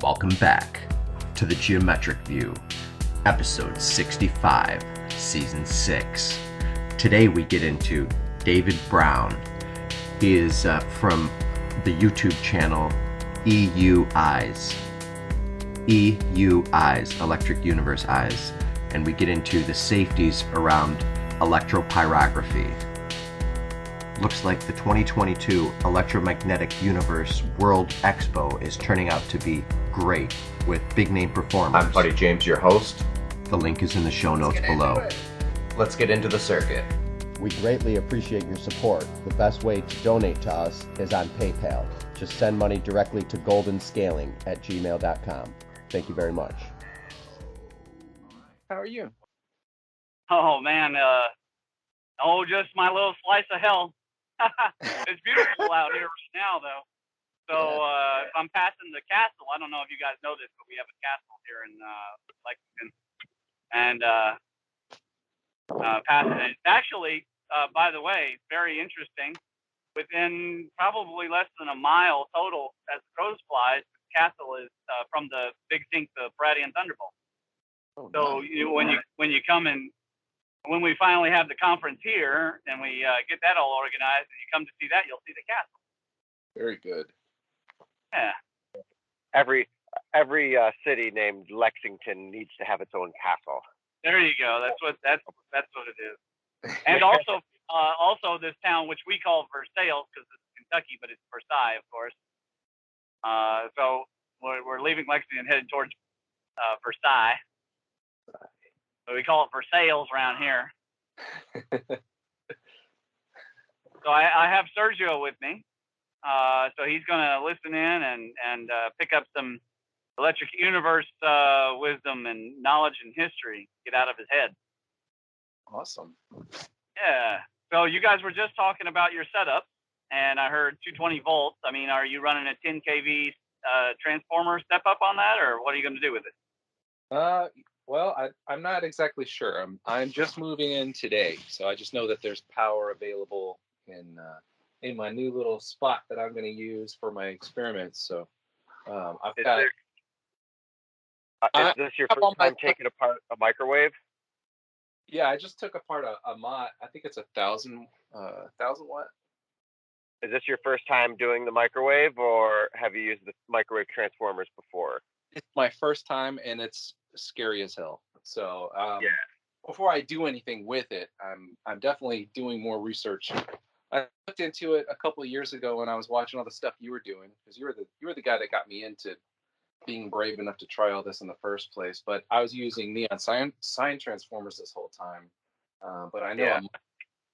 Welcome back to the Geometric View, episode 65, season 6. Today we get into David Brown. He is from the YouTube channel EU Eyes, Electric Universe Eyes, and we get into the safeties around electropyrography. Looks like the 2022 Electromagnetic Universe World Expo is turning out to be great with big name performers. I'm Buddy James, your host. The link is in the show notes below. Let's get into the circuit. We greatly appreciate your support. The best way to donate to us is on PayPal. Just send money directly to goldenscaling@gmail.com. Thank you very much. How are you? Oh man, just my little slice of hell. It's beautiful out here right now, though. So if I'm passing the castle, I don't know if you guys know this, but we have a castle here in Lexington, and passing it. It's actually, by the way, very interesting. Within probably less than a mile total, as the crows flies, the castle is from the big sink, the Palladian Thunderbolt. Oh, So nice. when you come in. When we finally have the conference here and we get that all organized and you come to see that, you'll see the castle. Very good. Yeah. Every city named Lexington needs to have its own castle. There you go. That's what it is. And also this town, which we call Versailles because it's Kentucky, but it's Versailles, of course. So we're leaving Lexington and headed towards Versailles. So we call it Versailles around here. So I have Sergio with me. So he's going to listen in and pick up some electric universe wisdom and knowledge and history, get out of his head. Awesome. Yeah. So you guys were just talking about your setup, and I heard 220 volts. I mean, are you running a 10 kV transformer step up on that, or what are you going to do with it? Well, I'm not exactly sure. I'm just moving in today, so I just know that there's power available in my new little spot that I'm going to use for my experiments. So I've got. Is this your first time taking apart a microwave? Yeah, I just took apart a mott. I think it's 1,000 watt. Is this your first time doing the microwave, or have you used the microwave transformers before? It's my first time, and it's scary as hell. So yeah. Before I do anything with it, I'm definitely doing more research. I looked into it a couple of years ago when I was watching all the stuff you were doing, because you were the guy that got me into being brave enough to try all this in the first place. But I was using neon sine transformers this whole time. But I know a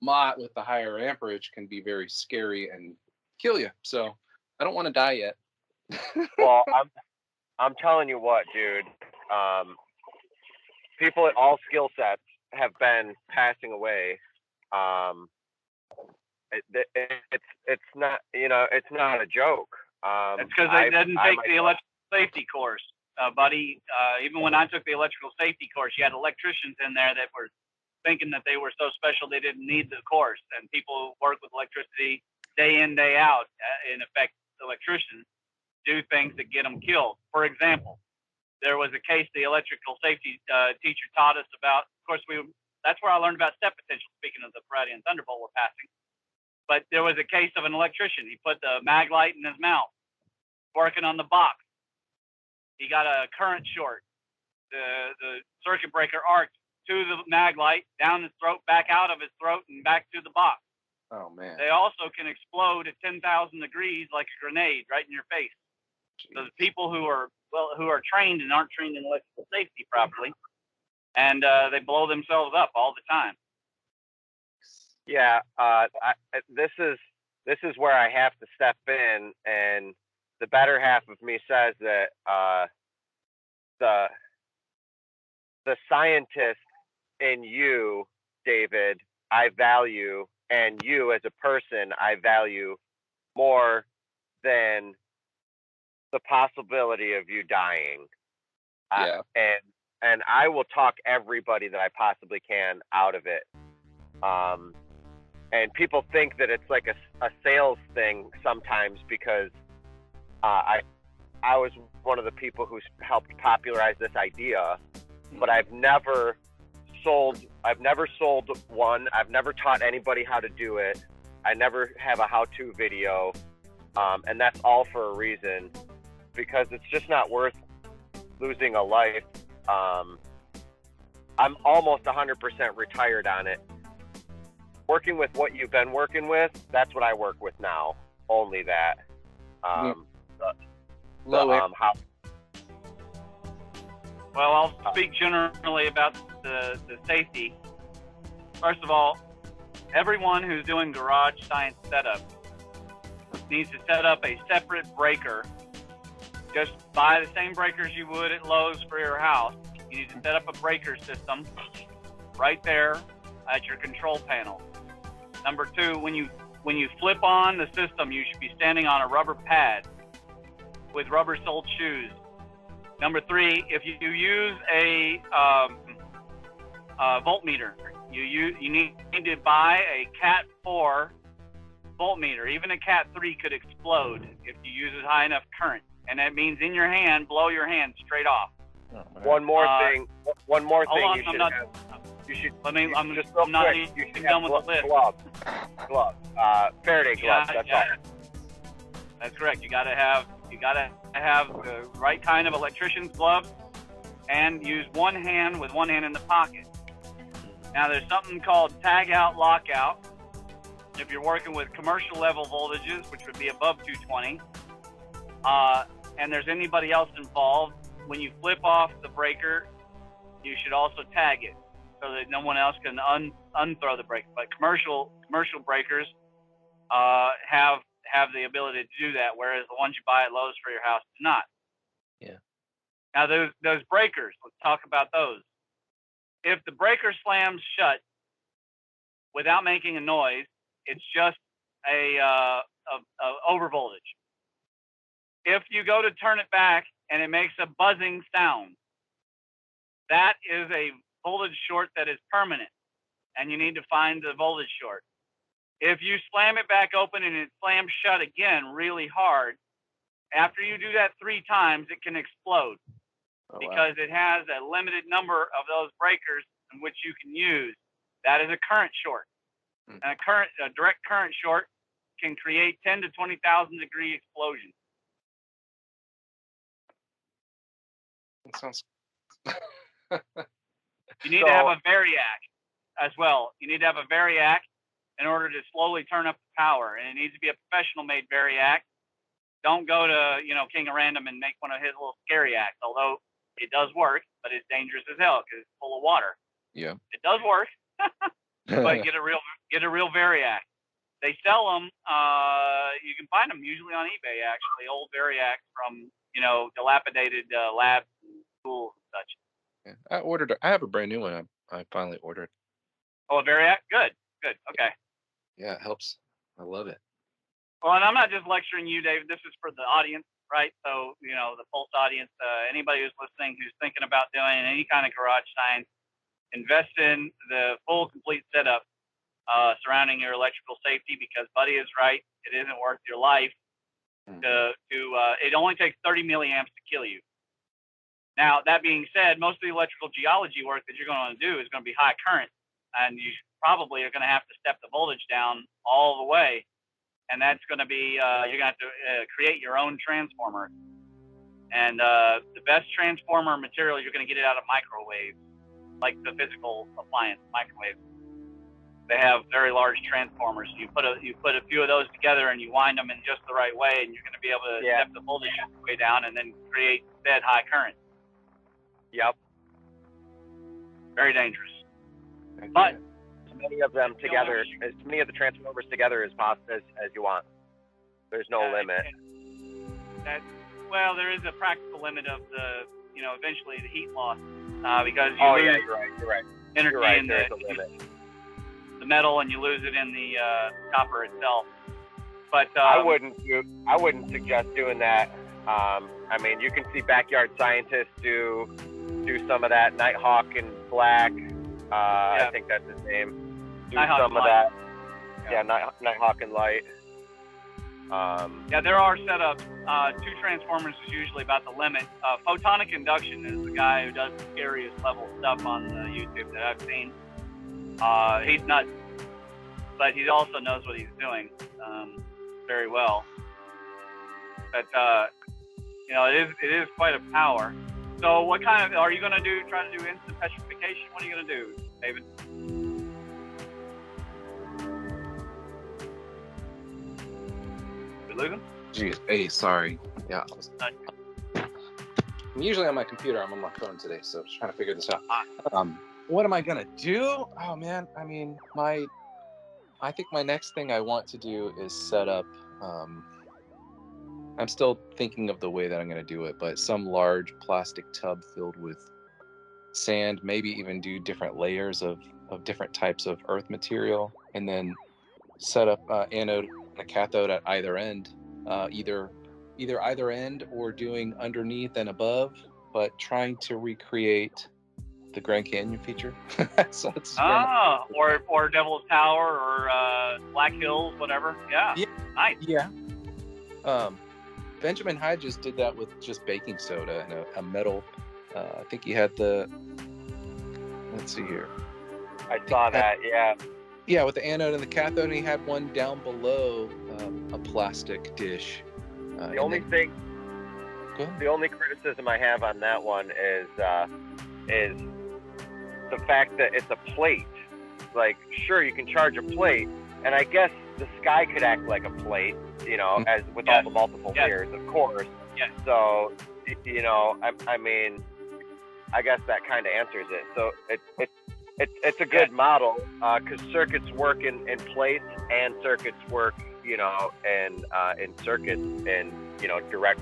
mott with the higher amperage can be very scary and kill you. So I don't want to die yet. Well, I'm telling you what, dude. People at all skill sets have been passing away. It's not, it's not a joke. It's because they didn't take the electrical safety course, buddy. Even when I took the electrical safety course, you had electricians in there that were thinking that they were so special they didn't need the course. And people who work with electricity day in, day out, in effect, electricians do things that get them killed. For example, there was a case the electrical safety teacher taught us about. Of course, that's where I learned about step potential, speaking of the Palladian Thunderbolt we're passing. But there was a case of an electrician. He put the mag light in his mouth, working on the box. He got a current short. The circuit breaker arced to the mag light, down his throat, back out of his throat, and back to the box. Oh, man. They also can explode at 10,000 degrees like a grenade right in your face. Jeez. So the people who are trained and aren't trained in electrical safety properly, and they blow themselves up all the time. Yeah, this is where I have to step in, and the better half of me says that the scientist in you, David, I value, and you as a person, I value more than the possibility of you dying. Yeah. And I will talk everybody that I possibly can out of it. And people think that it's like a sales thing sometimes because I I was one of the people who helped popularize this idea, but I've never sold one. I've never taught anybody how to do it. I never have a how-to video, and that's all for a reason, because it's just not worth losing a life. I'm almost 100% retired on it. Working with what you've been working with, that's what I work with now. Only that. How? Well, I'll speak generally about the safety. First of all, everyone who's doing garage science setup needs to set up a separate breaker. Just buy the same breakers you would at Lowe's for your house. You need to set up a breaker system right there at your control panel. Number two, when you flip on the system, you should be standing on a rubber pad with rubber-soled shoes. Number three, if you use a voltmeter, you need to buy a Cat 4 voltmeter. Even a Cat 3 could explode if you use a high enough current, and that means in your hand, blow your hand straight off. One more thing. I'm not even done with the list. Gloves. Faraday gloves. That's all. That's correct. You gotta have the right kind of electrician's gloves, and use one hand with one hand in the pocket. Now there's something called tag out, lockout. If you're working with commercial level voltages, which would be above 220, and there's anybody else involved, when you flip off the breaker, you should also tag it so that no one else can unthrow the breaker. But commercial breakers have the ability to do that, whereas the ones you buy at Lowe's for your house do not. Yeah. Now those breakers, let's talk about those. If the breaker slams shut without making a noise, it's just a over voltage. If you go to turn it back and it makes a buzzing sound, that is a voltage short that is permanent, and you need to find the voltage short. If you slam it back open and it slams shut again really hard, after you do that 3 times, it can explode because it has a limited number of those breakers in which you can use. That is a current short. And a direct current short can create 10 to 20,000 degree explosions. That sounds. You need to have a variac as well. You need to have a variac in order to slowly turn up the power, and it needs to be a professional made variac. Don't go to King of Random and make one of his little scary acts, although it does work, but it's dangerous as hell because it's full of water. Yeah, it does work. But get a real variac. They sell them. You can find them usually on eBay. Actually, old variacs from dilapidated labs and schools and such. Yeah. I have a brand new one. I finally ordered. Oh, a variac. Good. Okay. Yeah, it helps. I love it. Well, and I'm not just lecturing you, David. This is for the audience, right? So the Pulse audience, anybody who's listening, who's thinking about doing any kind of garage science, invest in the full, complete setup surrounding your electrical safety, because Buddy is right. It isn't worth your life. It only takes 30 milliamps to kill you. Now, that being said, most of the electrical geology work that you're going to do is going to be high current, and you probably are going to have to step the voltage down all the way, and that's going to be you're going to have to create your own transformer. And the best transformer material, you're going to get it out of microwave, like the physical appliance microwave. They have very large transformers. You put a few of those together and you wind them in just the right way, and you're going to be able to step the voltage way down and then create dead high current. Yep. Very dangerous. But as many of them together, as many of the transformers together as possible as you want. There's no limit. Well, there is a practical limit of the, eventually the heat loss, because you lose you're right. energy in the metal, and you lose it in the copper itself. But I wouldn't suggest doing that. I mean, you can see backyard scientists do some of that. Nighthawk and Black, I think that's his name. Do Nighthawk some of that. Yeah, Nighthawk and Light. Yeah, there are setups. 2 transformers is usually about the limit. Photonic induction is the guy who does the scariest level stuff on YouTube that I've seen. He's nuts, but he also knows what he's doing very well. But it is quite a power. So what kind of, are you going to do, try to do instant petrification? What are you going to do, David? Did we lose him? Jeez, hey, sorry. Yeah, I'm usually on my computer. I'm on my phone today, so just trying to figure this out. What am I gonna do? Oh man, I mean, I think my next thing I want to do is set up. I'm still thinking of the way that I'm gonna do it, but some large plastic tub filled with sand, maybe even do different layers of different types of earth material, and then set up anode and a cathode at either end, either either end or doing underneath and above, but trying to recreate the Grand Canyon feature. So it's or Devil's Tower or Black Hills, whatever. Yeah. Nice. Yeah. Benjamin Hyde just did that with just baking soda and a metal. I think he had the. Let's see here. I saw that. Yeah. Yeah, with the anode and the cathode, and he had one down below a plastic dish. The only criticism I have on that one is the fact that it's a plate. Like, sure, you can charge a plate, and I guess the sky could act like a plate, as with all the multiple layers, of course. Yeah. So, I mean, I guess that kind of answers it. So it's a good model because circuits work in plates and circuits work, in circuits and direct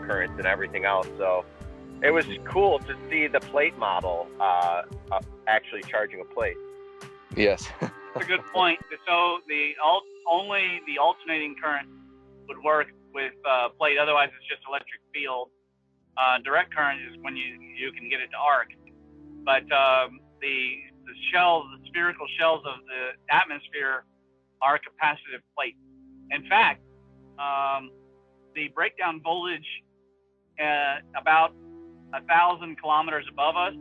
currents and everything else. So it was cool to see the plate model actually charging a plate. Yes. That's a good point. So only the alternating current would work with plate. Otherwise, it's just electric field. Direct current is when you can get it to arc. But the spherical shells of the atmosphere are capacitive plates. In fact, the breakdown voltage about 1,000 kilometers above us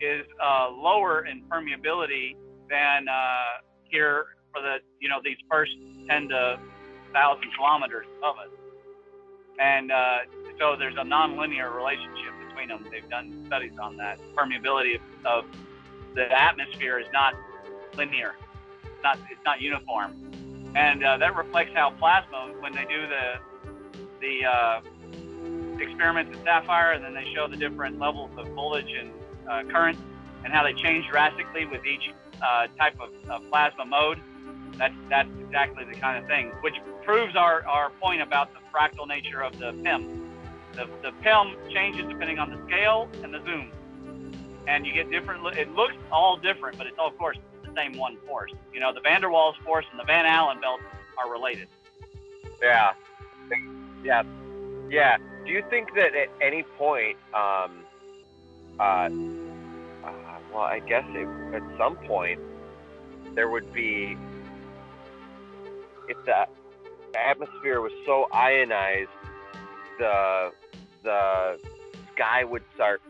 is lower in permeability than here for these first 10 to 1,000 kilometers above us. And so there's a nonlinear relationship between them. They've done studies on that. Permeability of the atmosphere is not linear. It's not uniform. And that reflects how plasma, when they do the experiments at Sapphire, and then they show the different levels of voltage and current, and how they change drastically with each type of plasma mode. That's exactly the kind of thing, which proves our point about the fractal nature of the PIM. The PIM changes depending on the scale and the zoom, and you get different. It looks all different, but it's all, of course, the same one force. The van der Waals force and the Van Allen belt are related. Yeah. Do you think that at any point, well, I guess at some point there would be, if the atmosphere was so ionized, the sky would start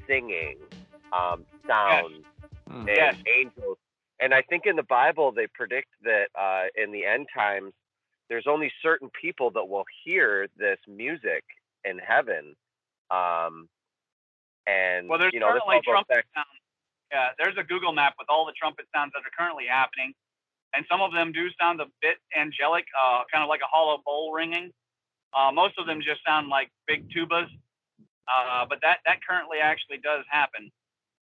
singing sounds and angels. And I think in the Bible they predict that in the end times there's only certain people that will hear this music in heaven. And well, there's currently trumpet sounds. Yeah, there's a Google map with all the trumpet sounds that are currently happening, and some of them do sound a bit angelic, kind of like a hollow bowl ringing. Most of them just sound like big tubas, but that currently actually does happen,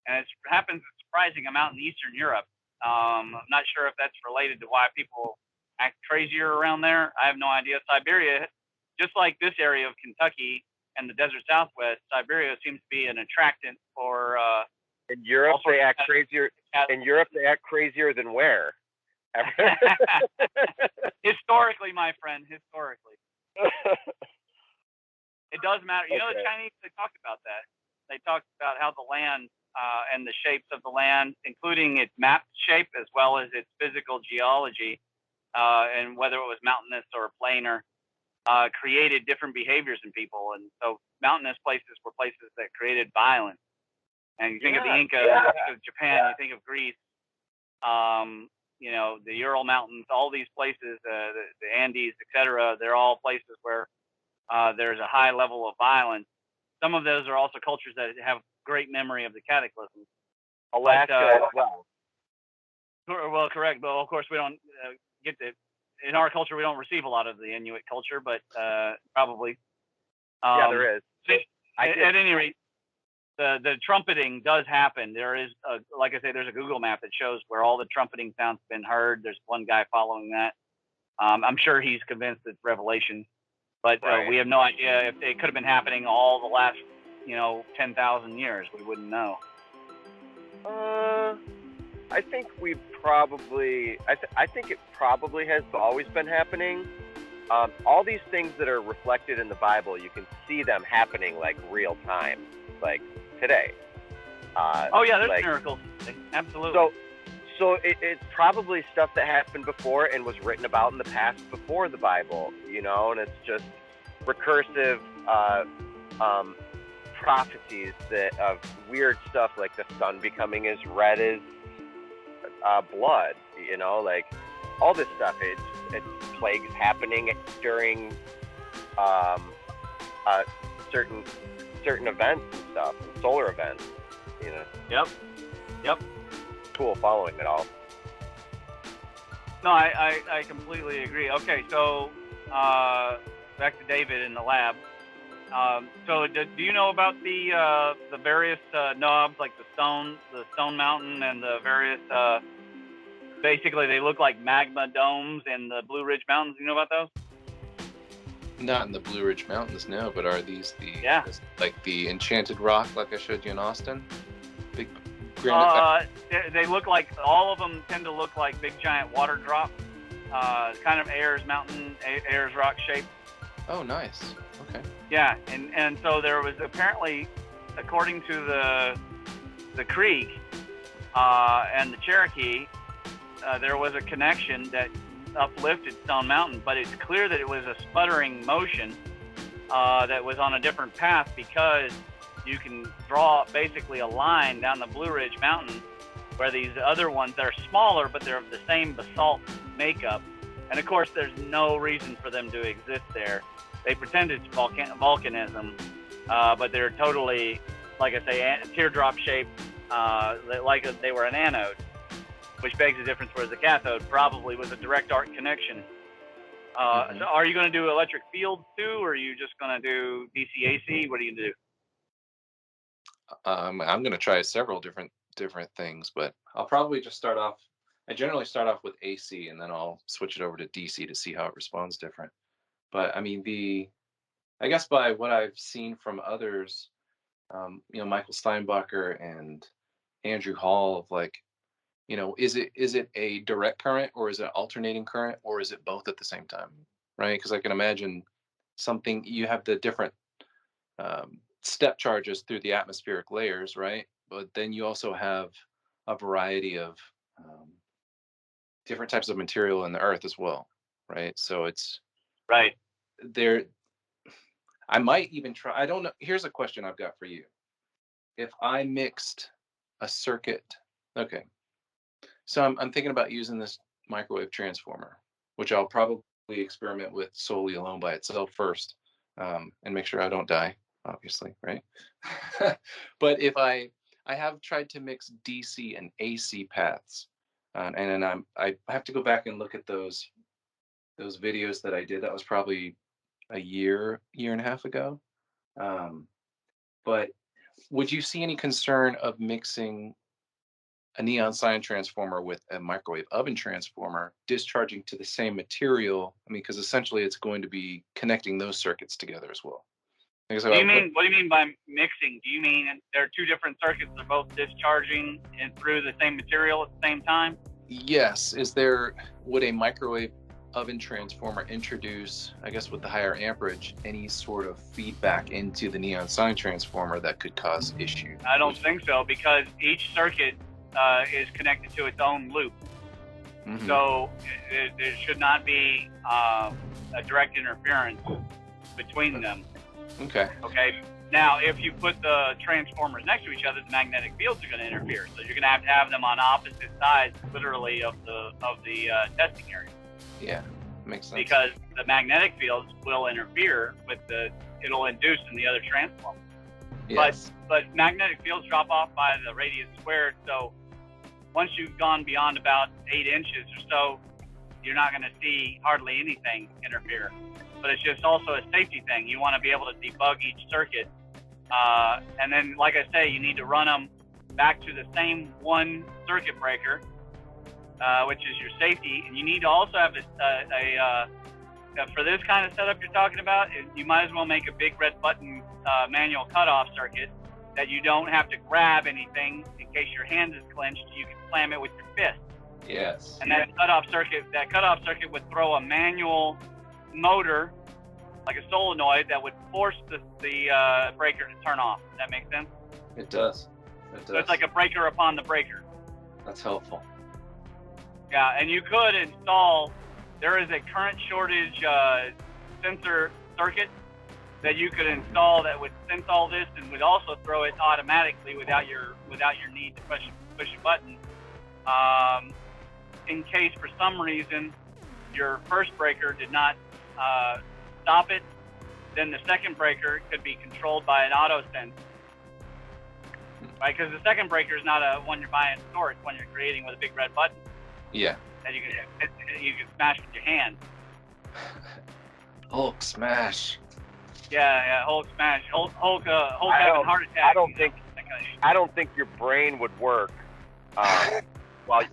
and it happens a surprising amount in Eastern Europe. I'm not sure if that's related to why people act crazier around there. I have no idea. Siberia, just like this area of Kentucky and the desert Southwest, Siberia seems to be an attractant for. In Europe, they act crazier. In Europe, they act crazier than where? Historically, my friend. Historically, it does matter. The Chinese, they talked about that. They talked about how the land and the shapes of the land, including its map shape as well as its physical geology, and whether it was mountainous or planar, created different behaviors in people. And so mountainous places were places that created violence. And you think of the Inca, you think of Japan, you think of Greece, you know, the Ural Mountains, all these places, the Andes, etc. They're all places where there's a high level of violence. Some of those are also cultures that have great memory of the cataclysms. Alaska as well. Well, correct. But of course, we don't get to. In our culture, we don't receive a lot of the Inuit culture, but probably. Yeah, there is. At any rate, the trumpeting does happen. There is, like I say, there's a Google map that shows where all the trumpeting sounds have been heard. There's one guy following that. I'm sure he's convinced it's revelation, but we have no idea if it could have been happening all the last, 10,000 years. We wouldn't know. I think we probably. I think it probably has always been happening. All these things that are reflected in the Bible, you can see them happening like real time, like today. There's miracles. Absolutely. So it's probably stuff that happened before and was written about in the past before the Bible, and it's just recursive prophecies of weird stuff like the sun becoming as red as blood, like all this stuff. It's plagues happening during certain events and stuff, and solar events, Yep. Cool following it all. No, I completely agree. Okay, so back to David in the lab. So do you know about the various knobs, like the stone mountain, and the various basically they look like magma domes in the Blue Ridge Mountains? Do you know about those? Not in the Blue Ridge Mountains, no. But are these like the enchanted rock, like I showed you in Austin? Big granite. They look like, all of them tend to look like big giant water drops. Kind of Ayers Mountain, Ayers rock shape. Oh, nice. Okay. Yeah, and so there was apparently, according to the Creek and the Cherokee, there was a connection that uplifted Stone Mountain, but it's clear that it was a sputtering motion that was on a different path, because you can draw basically a line down the Blue Ridge Mountain where these other ones that are smaller, but they're of the same basalt makeup. And of course, there's no reason for them to exist there. They pretend it's volcanism, but they're totally, like I say, teardrop shaped, like they were an anode, which begs the difference, whereas the cathode probably was a direct arc connection. So are you going to do electric fields too, or are you just going to do DC-AC? What are you going to do? I'm going to try several different things, but I'll probably just start off. I generally start off with AC, and then I'll switch it over to DC to see how it responds different. But I mean, I guess by what I've seen from others, Michael Steinbacher and Andrew Hall, of like, is it a direct current, or is it alternating current, or is it both at the same time, right? Because I can imagine something, you have the different step charges through the atmospheric layers, right? But then you also have a variety of different types of material in the earth as well, right? So it's right there. I might even try. I don't know. Here's a question I've got for you. If I mixed a circuit, okay. So I'm thinking about using this microwave transformer, which I'll probably experiment with solely alone by itself first, and make sure I don't die, obviously, right? But if I have tried to mix DC and AC paths, and then I have to go back and look at those videos that I did. That was probably a year and a half ago. But would you see any concern of mixing a neon sign transformer with a microwave oven transformer, discharging to the same material? I mean, because essentially it's going to be connecting those circuits together as well. What do you mean by mixing? Do you mean there are two different circuits that are both discharging through the same material at the same time? Yes. Would a microwave oven transformer introduce, I guess with the higher amperage, any sort of feedback into the neon sign transformer that could cause issues? I don't think so, because each circuit is connected to its own loop. Mhm. So there should not be a direct interference between them. Okay. Okay. Now, if you put the transformers next to each other, the magnetic fields are going to interfere. So you're going to have them on opposite sides, literally, of the testing area. Yeah, makes sense. Because the magnetic fields will interfere with it'll induce in the other transformer. Yes. But magnetic fields drop off by the radius squared. So once you've gone beyond about 8 inches or so, you're not going to see hardly anything interfere. But it's just also a safety thing. You want to be able to debug each circuit. And then, like I say, you need to run them back to the same one circuit breaker, which is your safety. And you need to also have for this kind of setup you're talking about, you might as well make a big red button manual cutoff circuit that you don't have to grab anything in case your hand is clenched. You can slam it with your fist. Yes. And that cutoff circuit would throw a manual motor, like a solenoid, that would force the breaker to turn off. Does that make sense? It does. It does. So it's like a breaker upon the breaker. That's helpful. Yeah, and you could install. There is a current shortage sensor circuit that you could install that would sense all this and would also throw it automatically without your need to push a button. In case for some reason your first breaker did not stop it, then the second breaker could be controlled by an auto sense. Right, because the second breaker is not one you're buying in the store; it's one you're creating with a big red button. Yeah. That you can smash with your hand. Hulk smash. Yeah, Hulk smash. Hulk having a heart attack. I don't think your brain would work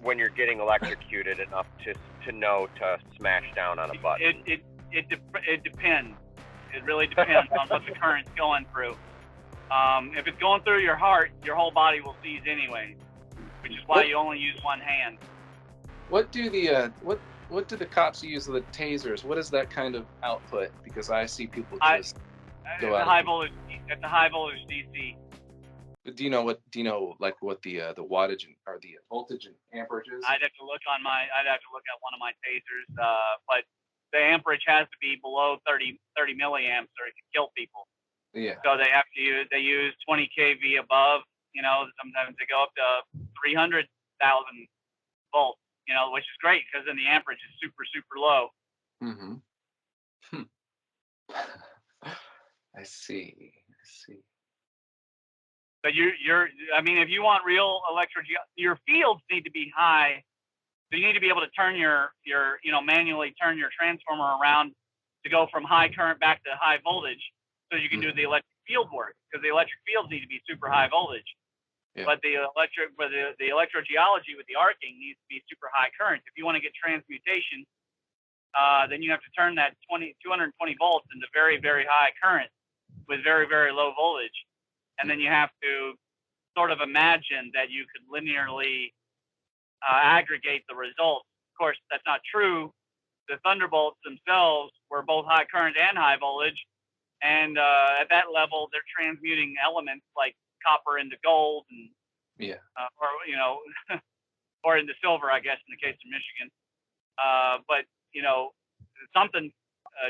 when you're getting electrocuted enough to know to smash down on a button. It depends. It really depends on what the current's going through. If it's going through your heart, your whole body will seize anyway, which is why you only use one hand. What do the what do the cops use with the tasers? What is that kind of output? Because I see people just go out. At the high voltage DC. Do you know what the wattage or the voltage and amperage is? I'd have to look at one of my tasers, but the amperage has to be below 30 milliamps or it can kill people. Yeah. So they use 20 kV above. Sometimes they go up to 300,000 volts. Which is great because then the amperage is super, super low. Mm-hmm. I see. But if you want real your fields need to be high. So you need to be able to turn manually turn your transformer around to go from high current back to high voltage, so you can do the electric field work, because the electric fields need to be super high voltage. Yeah. But the electrogeology with the arcing needs to be super high current. If you want to get transmutation, then you have to turn that 220 volts into very, very high current with very, very low voltage. And then you have to sort of imagine that you could linearly aggregate the results. Of course, that's not true. The thunderbolts themselves were both high current and high voltage. And at that level, they're transmuting elements like copper into gold and or into silver, I guess, in the case of Michigan. But something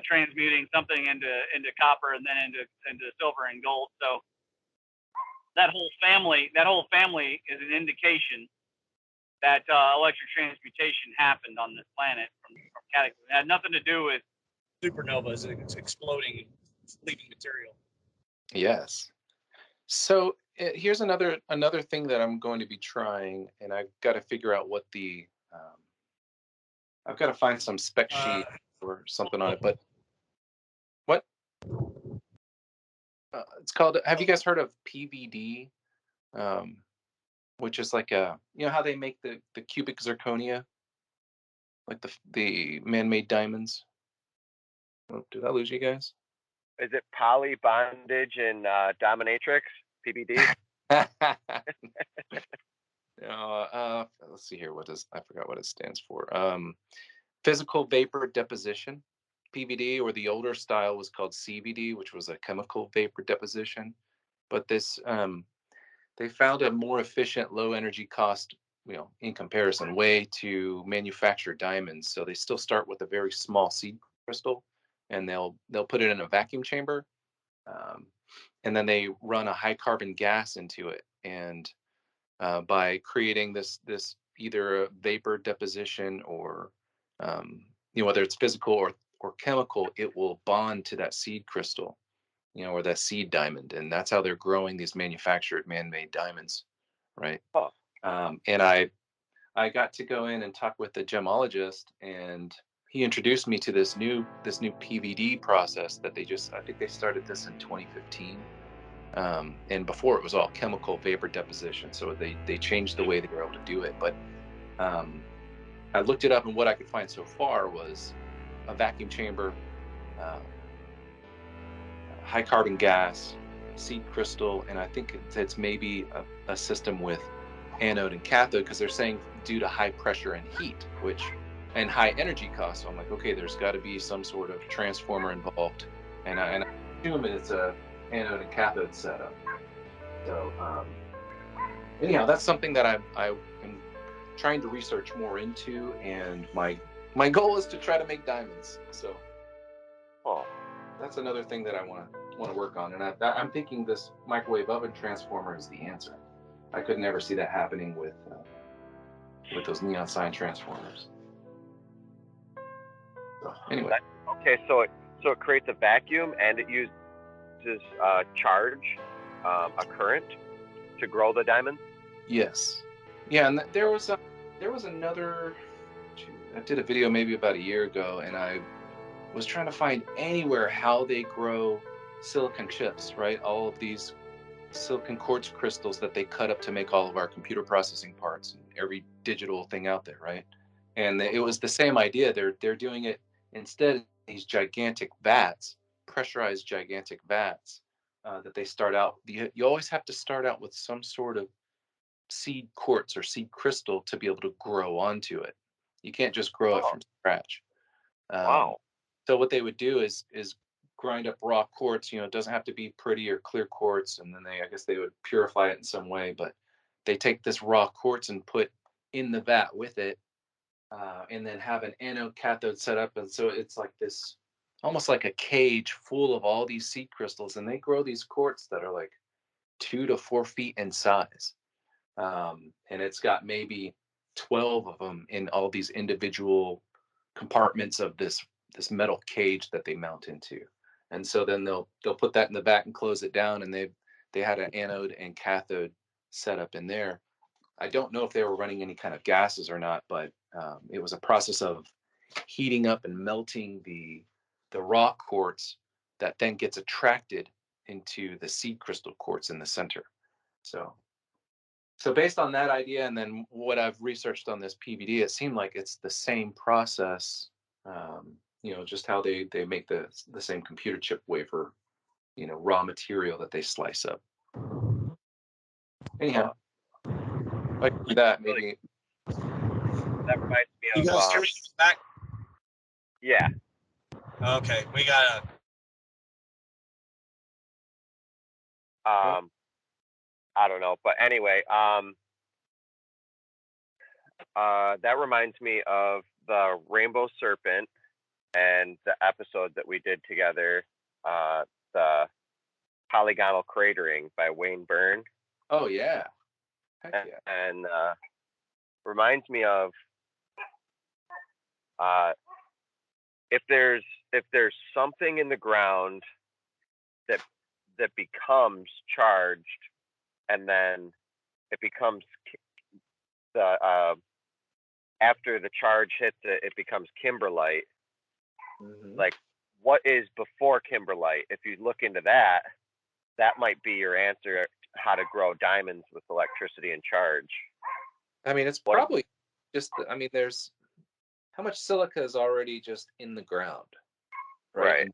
transmuting something into copper and then into silver and gold. So that whole family is an indication that electric transmutation happened on this planet from cataclysm. It had nothing to do with supernovas. It's exploding, leaving material. Yes. So here's another thing that I'm going to be trying, and I've got to figure out what the I've got to find some spec sheet or something on it. But what it's called? Have you guys heard of PVD? Which is like how they make the cubic zirconia, like the man-made diamonds. Oh, did I lose you guys? Is it poly bondage and dominatrix? PBD? Let's see here. I forgot what it stands for. Physical vapor deposition, PVD, or the older style was called CVD, which was a chemical vapor deposition. But this, they found a more efficient, low energy cost in comparison, way to manufacture diamonds. So they still start with a very small seed crystal, and they'll put it in a vacuum chamber, and then they run a high carbon gas into it, and by creating this either a vapor deposition or whether it's physical or chemical, it will bond to that seed crystal, or that seed diamond, and that's how they're growing these manufactured man-made diamonds, right? Oh. And I got to go in and talk with the gemologist, and he introduced me to this new PVD process that I think they started this in 2015. And before it was all chemical vapor deposition, so they changed the way they were able to do it. But I looked it up, and what I could find so far was a vacuum chamber, high carbon gas, seed crystal, and I think it's maybe a system with anode and cathode, because they're saying due to high pressure and heat, and high energy costs. So I'm like, okay, there's got to be some sort of transformer involved, and I assume it's a anode and cathode setup. So anyhow, that's something that I am trying to research more into, and my goal is to try to make diamonds. So that's another thing that I want to work on, and I'm thinking this microwave oven transformer is the answer. I could never see that happening with those neon sign transformers. So anyway. Okay, so it creates a vacuum, and it uses charge, a current, to grow the diamond. Yes. Yeah, and there was another. I did a video maybe about a year ago, and I was trying to find anywhere how they grow silicon chips, right? All of these silicon quartz crystals that they cut up to make all of our computer processing parts and every digital thing out there, right? And it was the same idea. They're doing it instead of these gigantic vats, pressurized gigantic vats, that they start out. You always have to start out with some sort of seed quartz or seed crystal to be able to grow onto it. You can't just grow it from scratch. Wow. So what they would do is grind up raw quartz. It doesn't have to be pretty or clear quartz, and then I guess they would purify it in some way. But they take this raw quartz and put in the vat with it, and then have an anode cathode set up, and so it's like this, almost like a cage full of all these seed crystals, and they grow these quartz that are like 2 to 4 feet in size, and it's got maybe 12 of them in all these individual compartments of this metal cage that they mount into. And so then they'll put that in the vat and close it down, and they had an anode and cathode set up in there. I don't know if they were running any kind of gases or not, but it was a process of heating up and melting the raw quartz that then gets attracted into the seed crystal quartz in the center. So based on that idea, and then what I've researched on this PVD, it seemed like it's the same process. Just how they make the same computer chip wafer, raw material that they slice up. Anyhow, like that maybe. That reminds me of. You guys hear me back? Yeah. Okay, we got I don't know, but anyway, that reminds me of the Rainbow Serpent and the episode that we did together, the Polygonal Cratering by Wayne Byrne. Oh yeah. Heck yeah. And reminds me of if there's something in the ground that becomes charged, and then it becomes after the charge hits it, it becomes kimberlite. Mm-hmm. Like, what is before kimberlite? If you look into that, that might be your answer how to grow diamonds with electricity and charge. I mean, it's probably just, there's how much silica is already just in the ground, right?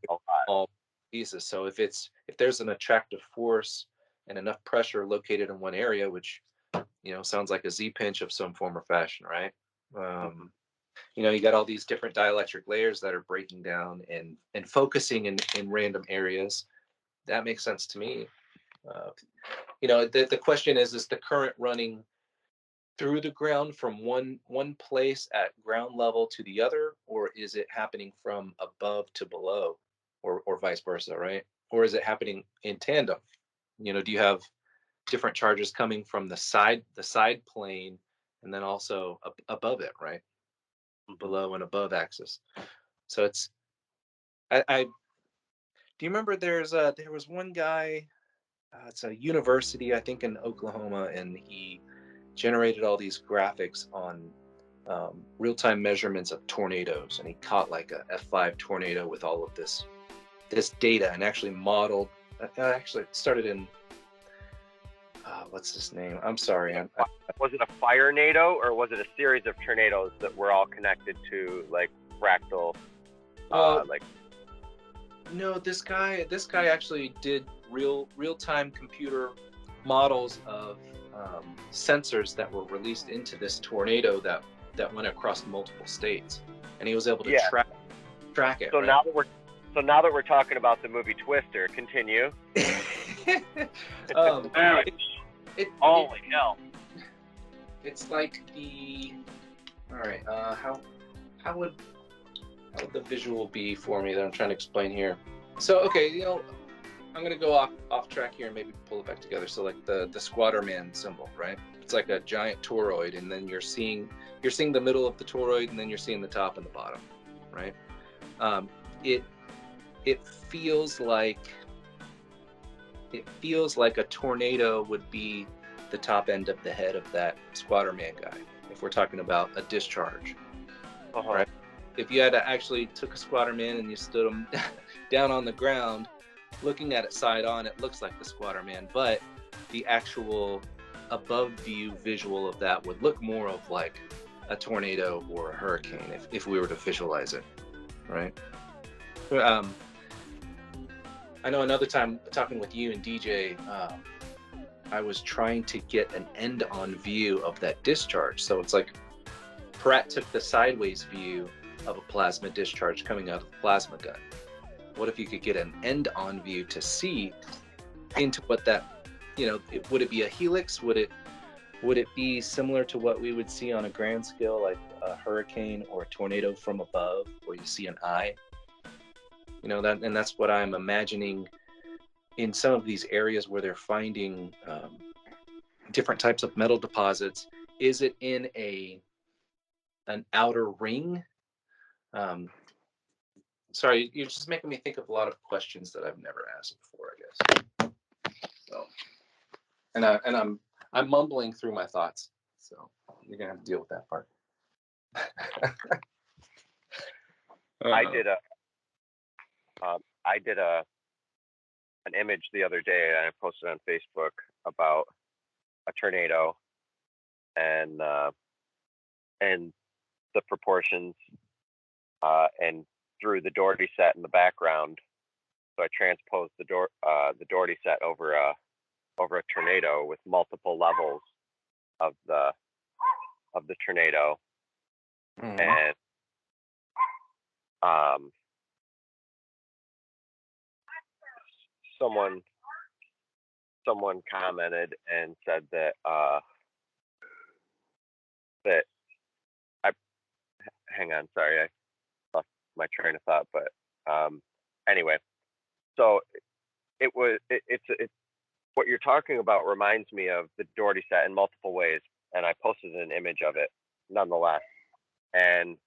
All pieces. So if there's an attractive force and enough pressure located in one area, which sounds like a Z-pinch of some form or fashion, right? You got all these different dielectric layers that are breaking down and focusing in random areas. That makes sense to me. The question is the current running through the ground from one place at ground level to the other, or is it happening from above to below, or vice versa, right? Or is it happening in tandem? Do you have different charges coming from the side plane, and then also above it, right? Below and above axis. So it's I do you remember there was one guy, it's a university, I think in Oklahoma, and he generated all these graphics on real-time measurements of tornadoes, and he caught like a F5 tornado with all of this data, and actually modeled. Actually, it started in what's his name? I'm sorry. Was it a fire nado, or was it a series of tornadoes that were all connected to like fractal? No, this guy actually did real-time computer models of sensors that were released into this tornado that went across multiple states, and he was able to track it. So right? now that we're talking about the movie Twister, continue. Holy hell! It's like the. All right. How would the visual be for me that I'm trying to explain here? So okay, I'm gonna go off track here and maybe pull it back together. So like the squatter man symbol, right? It's like a giant toroid, and then you're seeing the middle of the toroid, and then you're seeing the top and the bottom, right? It feels like a tornado would be the top end of the head of that squatter man guy, if we're talking about a discharge, right? If you had to actually took a squatter man and you stood him down on the ground, looking at it side on, it looks like the squatter man, but the actual above view visual of that would look more of like a tornado or a hurricane if we were to visualize it, right? I know another time talking with you and DJ, I was trying to get an end-on view of that discharge. So it's like Pratt took the sideways view of a plasma discharge coming out of the plasma gun. What if you could get an end-on view to see into what that, would it be a helix? Would it be similar to what we would see on a grand scale, like a hurricane or a tornado from above, where you see an eye? That's what I'm imagining in some of these areas where they're finding different types of metal deposits. Is it in an outer ring? Sorry, you're just making me think of a lot of questions that I've never asked before, I guess. So, and I'm mumbling through my thoughts, so you're gonna have to deal with that part. I did an image the other day, and I posted on Facebook about a tornado and the proportions, and drew the Dougherty set in the background. So I transposed the Dougherty set over a tornado with multiple levels of the tornado, and someone commented and said that hang on, sorry, I lost my train of thought, but anyway, so it's what you're talking about reminds me of the Dougherty set in multiple ways, and I posted an image of it nonetheless. And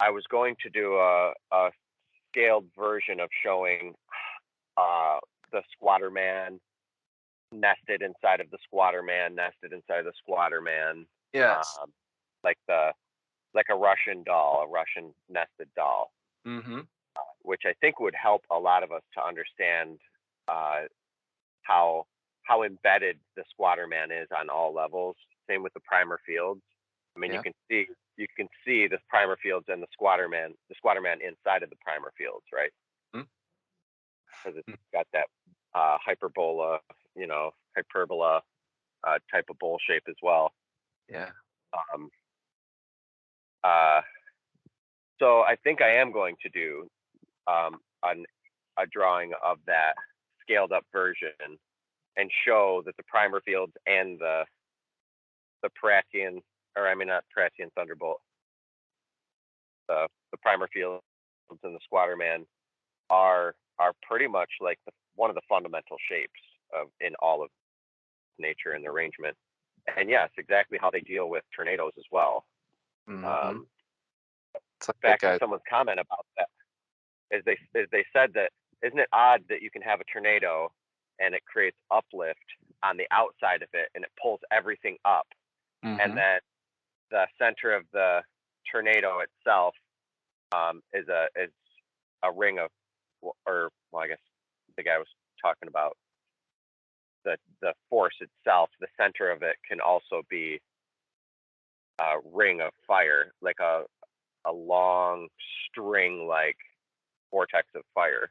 I was going to do a scaled version of showing the squatter man nested inside of the squatter man, nested inside of the squatter man. Yes. Like a Russian doll, a Russian nested doll. Mm-hmm. Which I think would help a lot of us to understand how embedded the squatter man is on all levels. Same with the primer fields. I mean, you can see the primer fields and the squatter man inside of the primer fields, right? Because it's got that hyperbola type of bowl shape as well. Yeah. So I think I am going to do an a drawing of that scaled up version and show that the primer fields and the Prattian, or I mean not Prattian Thunderbolt, the primer fields and the Squatterman are pretty much like one of the fundamental shapes in all of nature and arrangement. And yes, exactly how they deal with tornadoes as well. Mm-hmm. Back to someone's comment about that, is they said that, isn't it odd that you can have a tornado and it creates uplift on the outside of it and it pulls everything up, and then the center of the tornado itself is a ring of, or well, I guess the guy was talking about the force itself. The center of it can also be a ring of fire, like a long string like vortex of fire.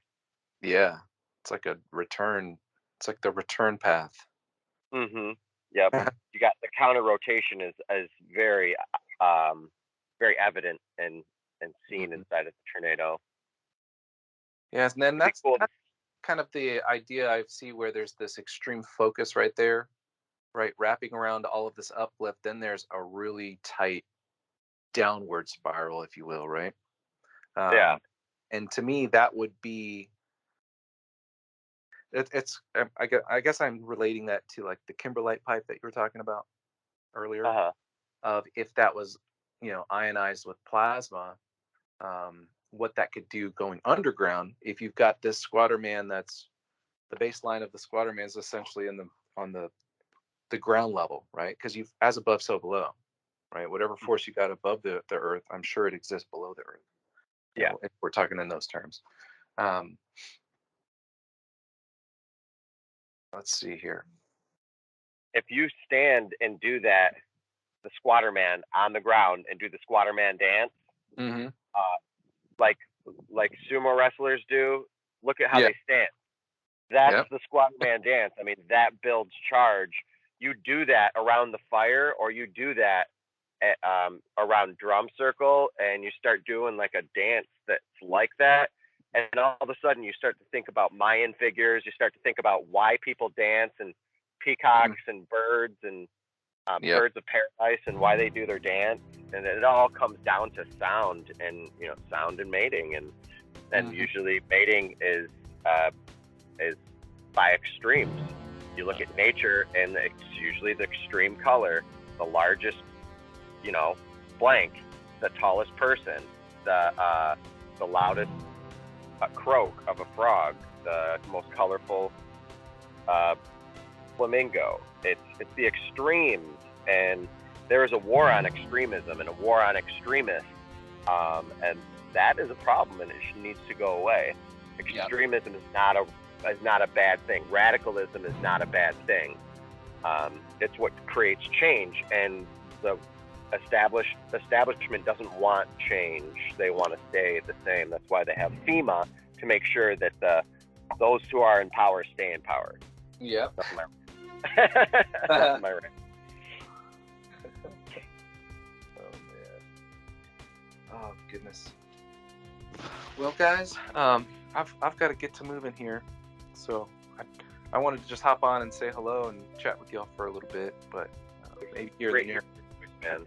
Yeah, it's like a return. It's like the return path. Yep. You got the counter rotation is very very evident and seen inside of the tornado. Yes, and then that's cool. kind of the idea I see, where there's this extreme focus right there, right, wrapping around all of this uplift. Then there's a really tight downward spiral, if you will, right? Yeah. And to me, that would be. I guess I'm relating that to like the kimberlite pipe that you were talking about earlier. Of if that was, ionized with plasma, what that could do going underground. If you've got this Squatterman, that's the baseline of the Squatterman is essentially on the ground level, right? Because you've as above, so below, right? Whatever force you got above the earth, I'm sure it exists below the earth. Yeah, if we're talking in those terms. Let's see here. If you stand and do that, the Squatterman on the ground, and do the Squatterman dance, like sumo wrestlers do, look at how they stand. That's the Squatterman dance. I mean, that builds charge. You do that around the fire, or you do that at, around drum circle, and you start doing like a dance that's like that. And all of a sudden you start to think about Mayan figures. You start to think about why people dance, and peacocks and birds and birds of paradise, and why they do their dance. And it all comes down to sound, and sound and mating, and usually mating is by extremes. You look at nature, and it's usually the extreme color, the largest, blank, the tallest person, the loudest croak of a frog, the most colorful flamingo. It's the extremes, and there is a war on extremism and a war on extremists, and that is a problem, and it needs to go away. Extremism is not a bad thing. Radicalism is not a bad thing. It's what creates change, and the establishment doesn't want change. They want to stay the same. That's why they have FEMA, to make sure that those who are in power stay in power. Yep. That's my right. Oh man. Oh goodness. Well, guys, I've got to get to moving here, so I wanted to just hop on and say hello and chat with y'all for a little bit, but maybe here and there, man,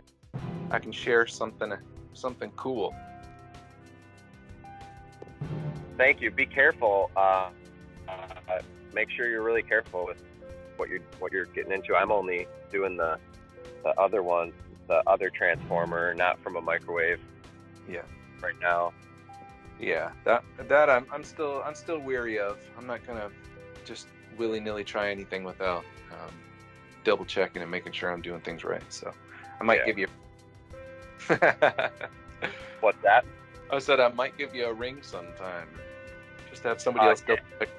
I can share something cool. Thank you. Be careful. Make sure you're really careful with what you're getting into. I'm only doing the other one, the other transformer, not from a microwave. Yeah. Right now. Yeah. That I'm still weary of. I'm not gonna just willy-nilly try anything without double checking and making sure I'm doing things right. So I might give you. What's that? I said I might give you a ring sometime. Just have somebody else double check.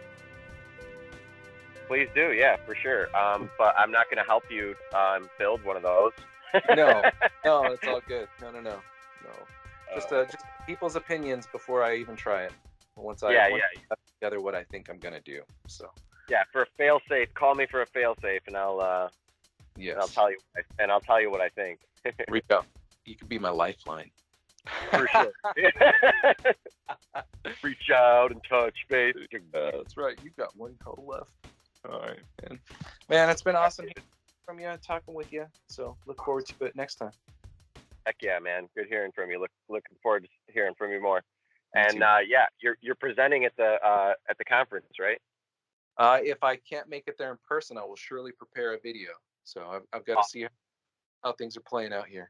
Please do, yeah, for sure. But I'm not going to help you build one of those. No, it's all good. No. Just people's opinions before I even try it. Once I put together what I think I'm going to do. So. Yeah, for a fail-safe, call me for a fail-safe, and I'll tell you what I think. Rico, you could be my lifeline. For sure. Reach out and touch base. That's right. You've got one call left. All right, man. Man, it's been awesome hearing from you and talking with you. So look forward to it next time. Heck yeah, man. Good hearing from you. Looking forward to hearing from you more. Me And too. yeah, you're presenting at the conference, right? If I can't make it there in person, I will surely prepare a video. So I've got to see how things are playing out here.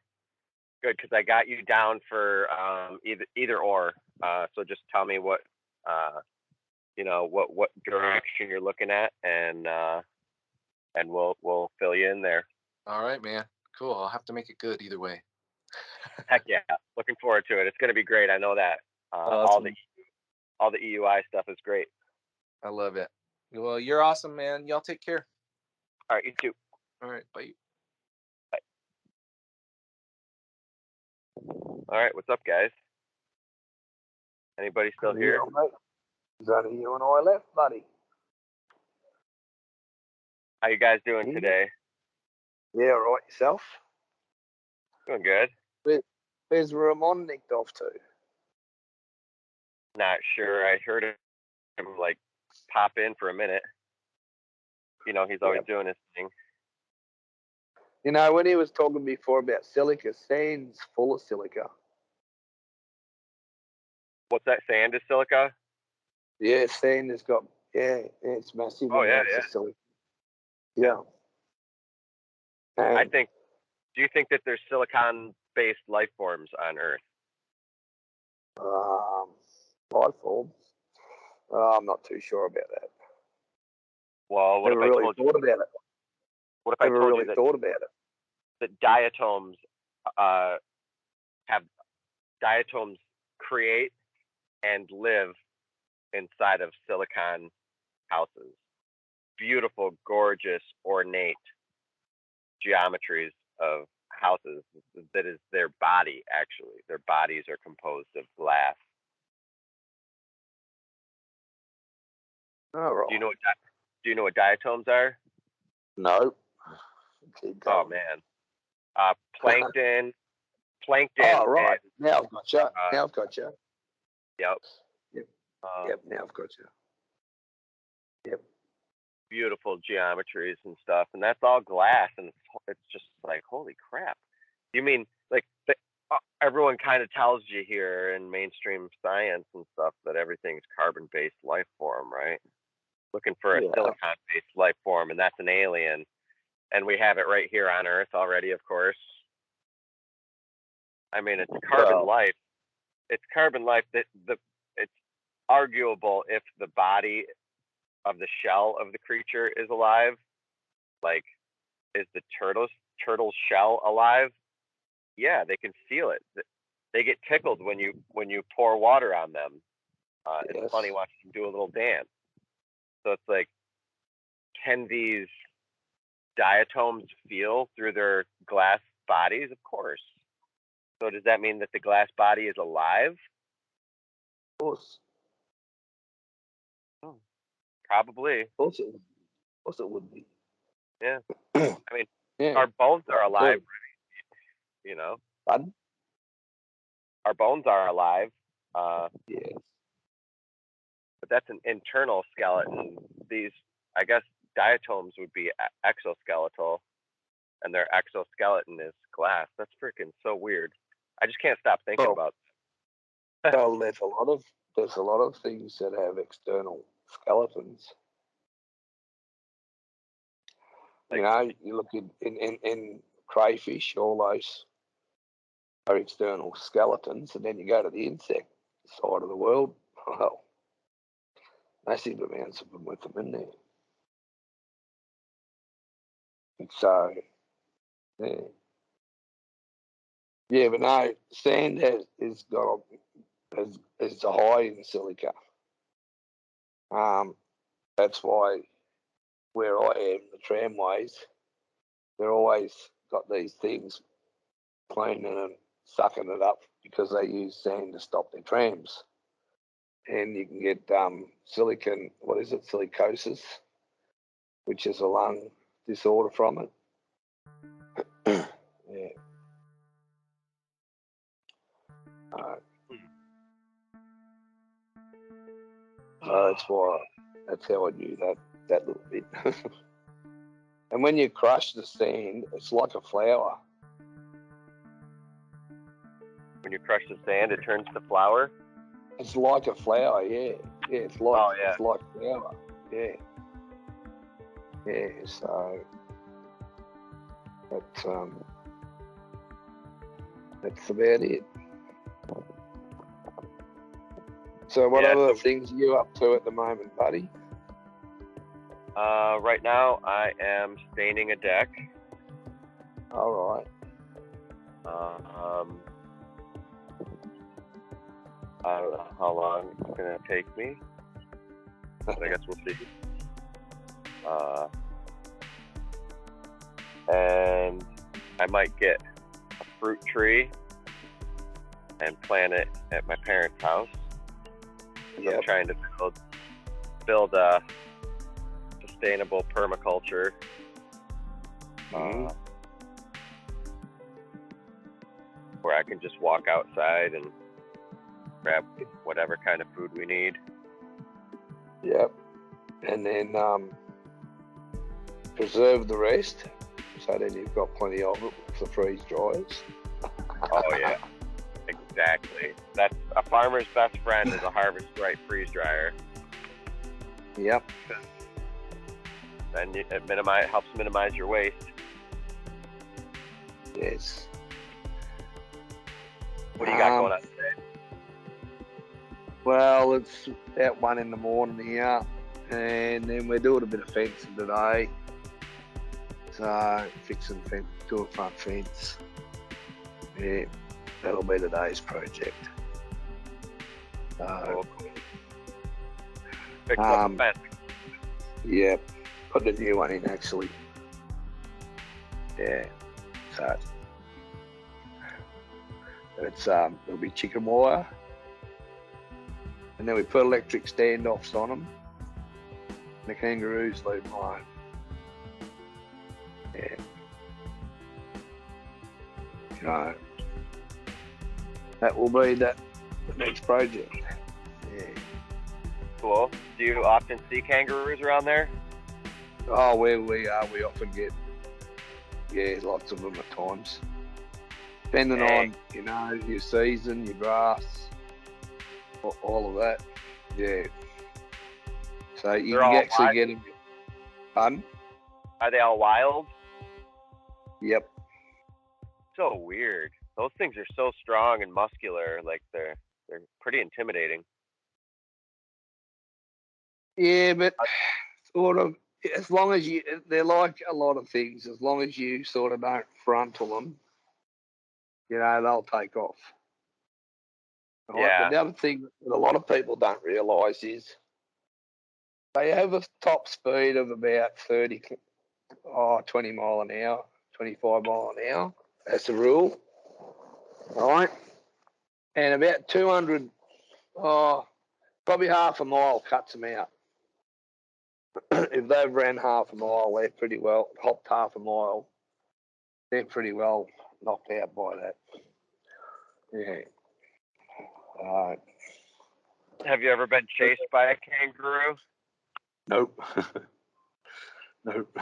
Good, because I got you down for either or. So just tell me what what direction you're looking at, and we'll fill you in there. All right, man. Cool. I'll have to make it good either way. Heck yeah, looking forward to it. It's going to be great. I know that. Awesome. All the EUI stuff is great. I love it. Well, you're awesome, man. Y'all take care. All right, you too. All right, bye. Bye. All right, what's up, guys? Anybody still here? Yeah, mate. Is that you and I left, buddy? How you guys doing today? Yeah, all right. Yourself? Doing good. Where's Ramon nicked off to? Not sure. I heard him like pop in for a minute. You know, he's always doing his thing. You know, when he was talking before about silica, sand's full of silica. What's that? Sand is silica? Yeah, sand has got, it's massive amounts of silica. Yeah. And do you think that there's silicon-based life forms on Earth? Life forms? I'm not too sure about that. Well, what if I told you? Thought about it. What if I told you that thought about it? That diatoms diatoms create and live inside of silicon houses? Beautiful, gorgeous, ornate geometries of houses. That is their body, actually. Their bodies are composed of glass. All right. Do you know what diatoms are? No. Oh man. Plankton. Oh right. Now I've got you. Yep. Yep. Now I've got you. Yep. Beautiful geometries and stuff, and that's all glass, and it's just like, holy crap. You mean like everyone kind of tells you here in mainstream science and stuff that everything's carbon-based life form, right? Looking for a silicon-based life form, and that's an alien, and we have it right here on Earth already, of course. I mean, it's carbon life. It's carbon life that it's arguable if the body of the shell of the creature is alive. Like, is the turtle's shell alive? Yeah, they can feel it. They get tickled when you pour water on them. It's funny watching them do a little dance. So it's like, can these diatoms feel through their glass bodies? Of course. So does that mean that the glass body is alive? Of course. Oh, probably. Of course it would be. Yeah. I mean, our bones are alive, you know. Pardon? Our bones are alive. Yes. But that's an internal skeleton. These, I guess, diatoms would be exoskeletal, and their exoskeleton is glass. That's freaking so weird. I just can't stop thinking about it. Well, there's a lot of things that have external skeletons. You know, you look in crayfish, all those are external skeletons, and then you go to the insect side of the world. Well, massive amounts of them with them in there. And so, yeah, but no, sand is a high in silica. That's why where I am, the tramways, they're always got these things cleaning and sucking it up because they use sand to stop their trams. And you can get silicosis, which is a lung disorder from it. Yeah. That's how I knew that little bit. And when you crush the sand, it's like a flour. When you crush the sand, it turns to flour. It's like a flour, yeah. Yeah, it's like flour. Yeah. Yeah, so that's about it. So what other things are you up to at the moment, buddy? Right now I am staining a deck. All right. I don't know how long it's gonna take me, but I guess we'll see. And I might get a fruit tree and plant it at my parents' house. I'm trying to build a sustainable permaculture. Where I can just walk outside and grab whatever kind of food we need. Yep. And then preserve the rest, so then you've got plenty of it for freeze dryers. Oh yeah, exactly. That's a farmer's best friend is a harvest right freeze dryer. Yep. And it helps minimize your waste. Yes. What do you got going on today? Well, it's about 1 a.m. here, and then we're doing a bit of fencing today. So fixing the fence, doing front fence. Yeah, that'll be today's project. Cool. Fix up the fence. Yeah, put the new one in actually. Yeah, so it'll be chicken wire, and then we put electric standoffs on them. And the kangaroos leave them alone. Yeah. So that will be the next project. Yeah. Cool. Do you often see kangaroos around there? Oh, where we are, we often get lots of them at times. Depending on, your season, your grass, all of that. Yeah. So you can actually get them. Pardon? Are they all wild? Yep. So weird. Those things are so strong and muscular. Like they're pretty intimidating. Yeah, but sort of, as long as they're like a lot of things. As long as you sort of don't frontal them, they'll take off. Right? Yeah. But the other thing that a lot of people don't realise is they have a top speed of about 20 mile an hour, 25 mile an hour. That's the rule. Right? And about 200, probably half a mile cuts them out. If they've ran half a mile, they're pretty well, hopped half a mile, they're pretty well knocked out by that. Yeah. Have you ever been chased by a kangaroo? Nope. Nope.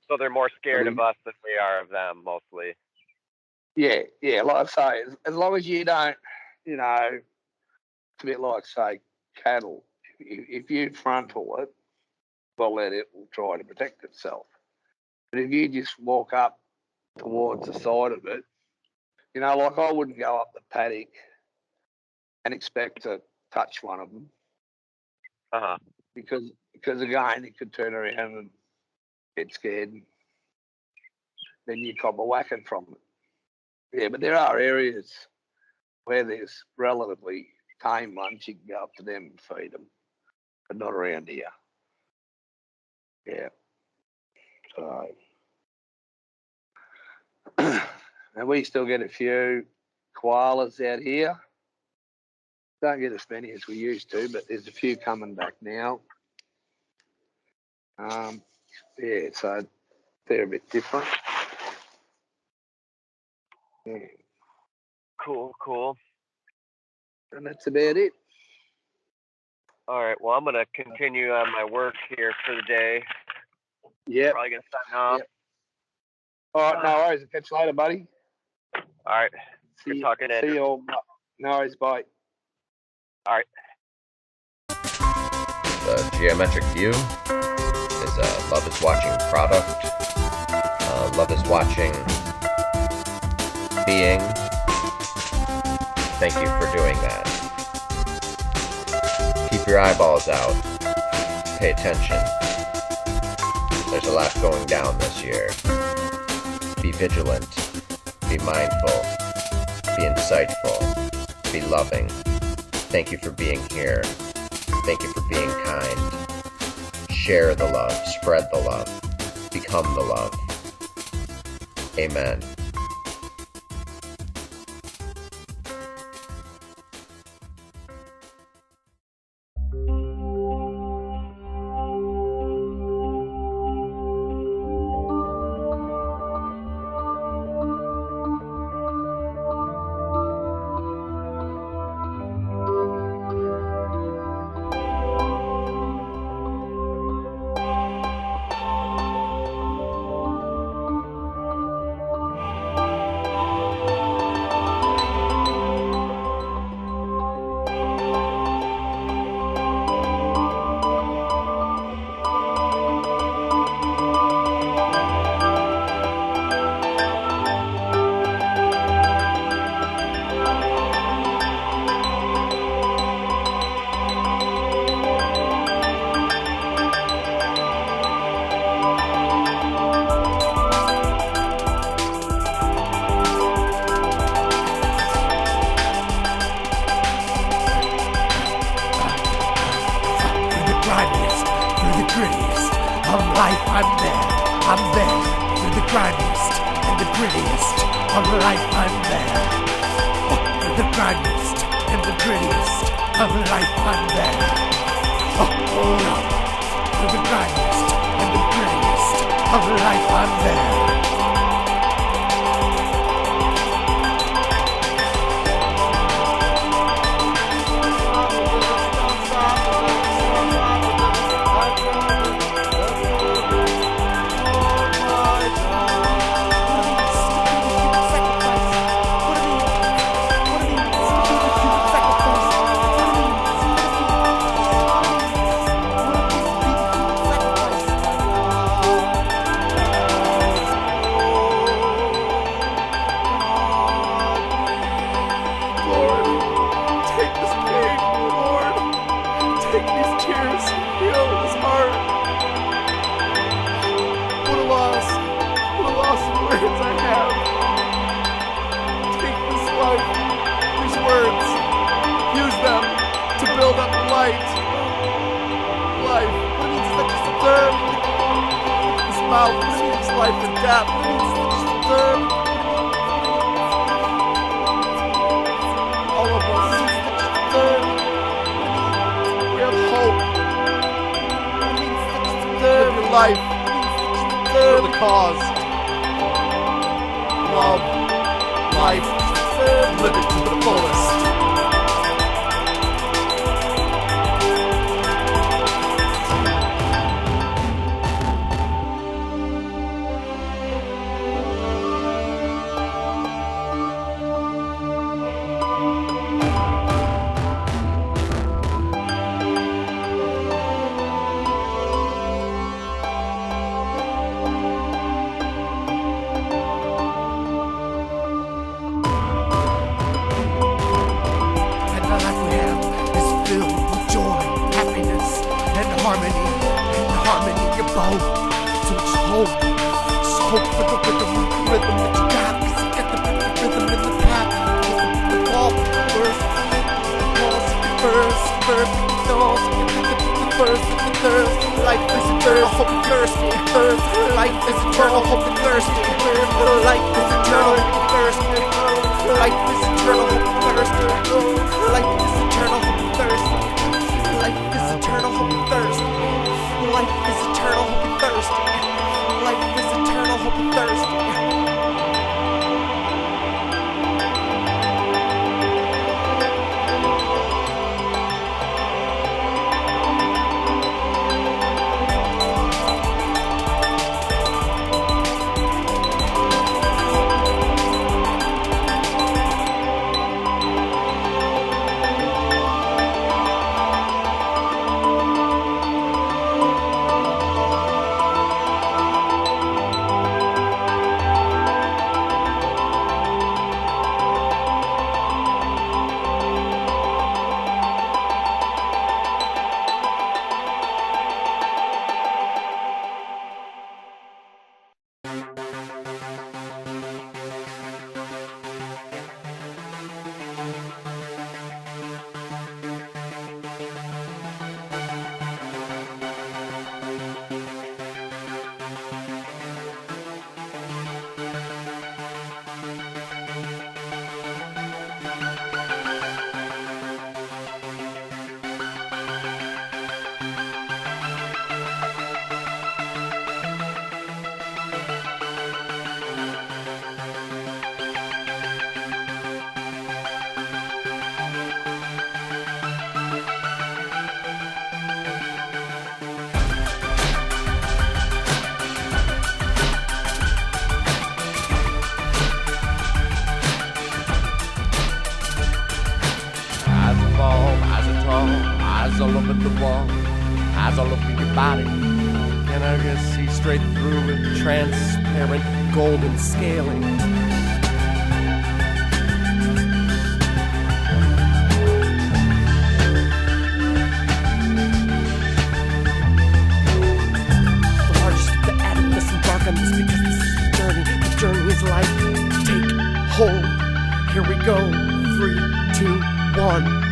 So they're more scared of us than we are of them, mostly. Yeah, like I say, as long as you don't, it's a bit like, say, cattle. If you frontal it, well, then it will try to protect itself. But if you just walk up towards the side of it, like I wouldn't go up the paddock and expect to touch one of them. Uh-huh. Because again, it could turn around and get scared. And then you cop a whacking from it. Yeah, but there are areas where there's relatively tame ones. You can go up to them and feed them, but not around here. Yeah. So, and we still get a few koalas out here. Don't get as many as we used to, but there's a few coming back now. Yeah, so they're a bit different. Yeah. Cool. And that's about it. All right. Well, I'm gonna continue on my work here for the day. Yep. Probably gonna sign off. Yep. All right, no worries. Catch you later, buddy. All right. See Good you, talking, Andrew. see you all. No worries, bye. All right. The geometric view is a love is watching product. Love is watching being. Thank you for doing that. Keep your eyeballs out. Pay attention. There's a lot going down this year. Be vigilant. Be mindful. Be insightful. Be loving. Thank you for being here. Thank you for being kind. Share the love. Spread the love. Become the love. Amen. all over the wall, eyes all over your body. Can I just see straight through it? Transparent, golden scaling. The largest of the atom, let's embark on this because this is the journey. The journey is life. Take hold. Here we go. 3, 2, 1.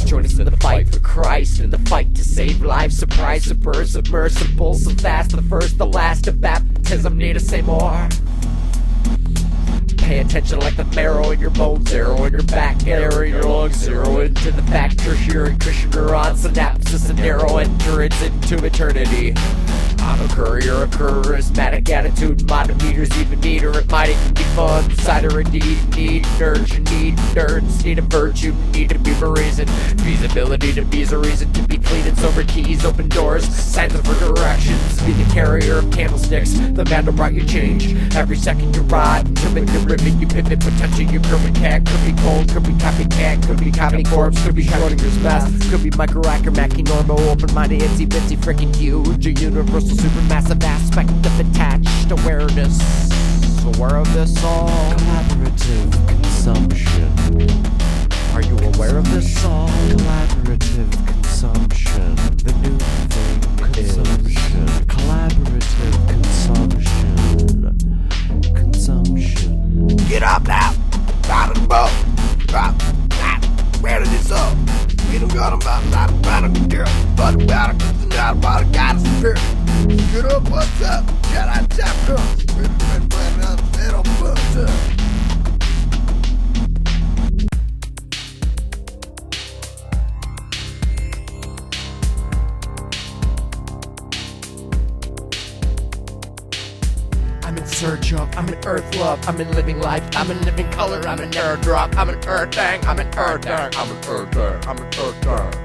Join us in the fight for Christ, in the fight to save lives. Surprise, submersible, so fast, the first, the last of baptism, need to say more. Pay attention like the marrow in your bones, arrow in your back, arrow in your lungs, zero into the back, tertiary Christian neurons, synapses and narrow entrance into eternity. I'm a courier, a charismatic attitude, monometers even neater, it might even be fun. Cider indeed, need nerds, you need nerds, need a virtue, need to be a reason. Feasibility to be a reason to be clean and sober, keys, open doors, signs of directions. Be the carrier of candlesticks, the man who brought you change. Every second you ride, determine your rivet, you pivot, potential, you curve cat. Could be cold, could be copycat, could be copy corpse, could be Schrodinger's best. Could be micro-hacker, Mackie normal, open-minded, itsy-bitsy, freaking huge, a universal supermassive aspect of attached awareness. Aware of this all? Collaborative consumption. Are you aware of this all? Collaborative consumption. The new thing consumption. Collaborative consumption. Get up now! Out of the boat! Drop! Where did this up? We don't got about a girl, but about a goddess spirit. Get up, what's up? Get out, tap girls. Red, little boots. I'm in search of, I'm in earth love, I'm in living life, I'm in living color, I'm in air drop, I'm in earth thing, I'm in earth thing, I'm in earth thing, I'm in earth thing.